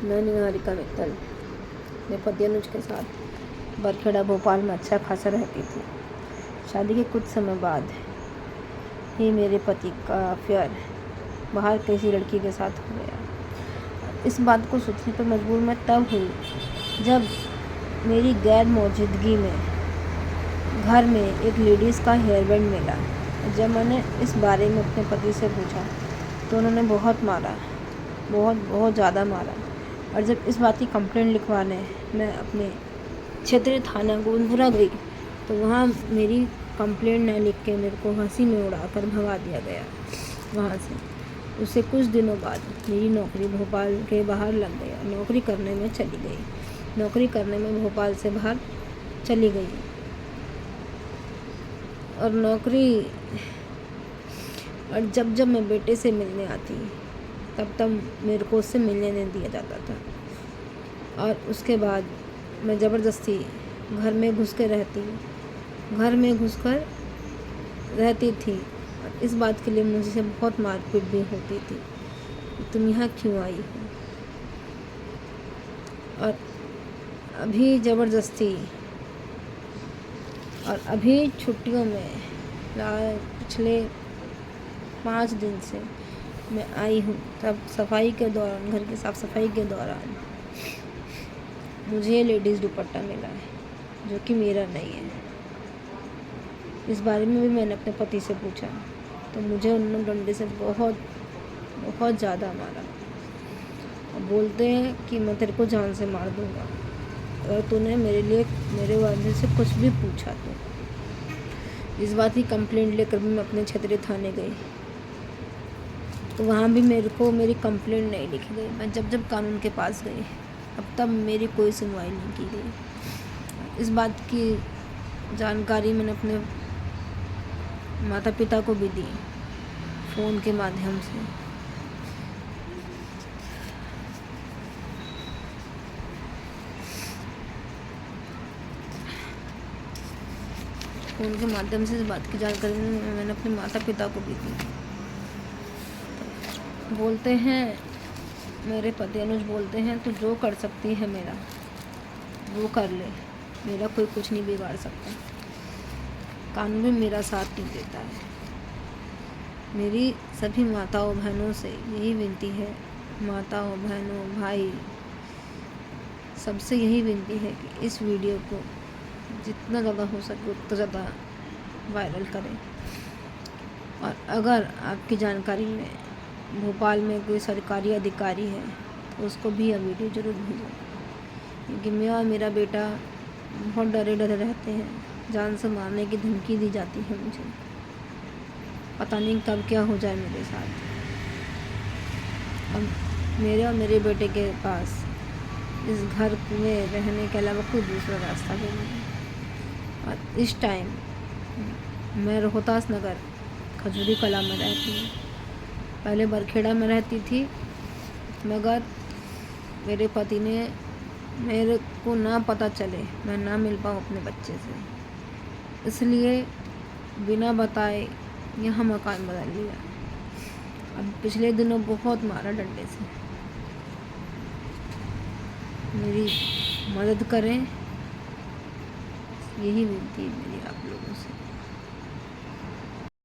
मैं निहारिका मित्तल अपने पति अनुज के साथ बरखेड़ा भोपाल में अच्छा खासा रहती थी। शादी के कुछ समय बाद ही मेरे पति का अफेयर बाहर किसी लड़की के साथ हो गया। इस बात को सोचने पर मजबूर मैं तब हुई जब मेरी गैर मौजूदगी में घर में एक लेडीज़ का हेयर बैंड मिला। जब मैंने इस बारे में अपने पति से पूछा तो उन्होंने बहुत मारा, बहुत ज़्यादा मारा। और जब इस बात की कंप्लेंट लिखवाने मैं अपने क्षेत्रीय थाना गोविंदपुरा गई तो वहाँ मेरी कंप्लेंट न लिख के मेरे को हंसी में उड़ाकर भगा दिया गया वहाँ से। उससे कुछ दिनों बाद मेरी नौकरी भोपाल के बाहर लग गया। नौकरी करने में भोपाल से बाहर चली गई और जब मैं बेटे से मिलने आती तब मेरे को उससे मिलने नहीं दिया जाता था। और उसके बाद मैं ज़बरदस्ती घर में घुस कर रहती थी। और इस बात के लिए मुझसे बहुत मारपीट भी होती थी। तुम यहाँ क्यों आई हो? और अभी छुट्टियों में पिछले 5 दिन से मैं आई हूँ। तब घर की साफ़ सफाई के दौरान मुझे लेडीज़ दुपट्टा मिला है जो कि मेरा नहीं है। इस बारे में भी मैंने अपने पति से पूछा तो मुझे उन्होंने डंडे से बहुत ज़्यादा मारा और बोलते हैं कि मैं तेरे को जान से मार दूँगा अगर तूने मेरे वाले से कुछ भी पूछा तो। इस बात की कंप्लेंट लेकर भी मैं अपने क्षेत्रीय थाने गई तो वहाँ भी मेरी कंप्लेंट नहीं लिखी गई। मैं जब कानून के पास गई तब मेरी कोई सुनवाई नहीं की गई। इस बात की जानकारी मैंने अपने माता पिता को भी दी फ़ोन के माध्यम से। इस बात की जानकारी मैंने अपने माता पिता को भी दी। बोलते हैं मेरे पति अनुज बोलते हैं तो जो कर सकती है मेरा वो कर ले, मेरा कोई कुछ नहीं बिगाड़ सकता। कानून भी मेरा साथ नहीं देता है। मेरी सभी माताओं बहनों से यही विनती है, माताओं बहनों भाई सबसे यही विनती है कि इस वीडियो को जितना ज़्यादा हो सके उतना ज़्यादा वायरल करें। और अगर आपकी जानकारी में भोपाल में कोई सरकारी अधिकारी है तो उसको भी यह वीडियो ज़रूर भेजें, क्योंकि मैं और मेरा बेटा बहुत डरे रहते हैं। जान से मारने की धमकी दी जाती है मुझे, पता नहीं कब क्या हो जाए मेरे साथ। अब मेरे और मेरे बेटे के पास इस घर में रहने के अलावा कोई दूसरा रास्ता भी नहीं है। और इस टाइम मैं रोहतास नगर खजूरी कला में रहती हूँ। पहले बरखेड़ा में रहती थी, मगर मेरे पति ने मेरे को ना पता चले, मैं ना मिल पाऊँ अपने बच्चे से, इसलिए बिना बताए यहाँ मकान बदल लिया। अब पिछले दिनों बहुत मारा डंडे से। मेरी मदद करें, यही विनती है मेरी आप लोगों से।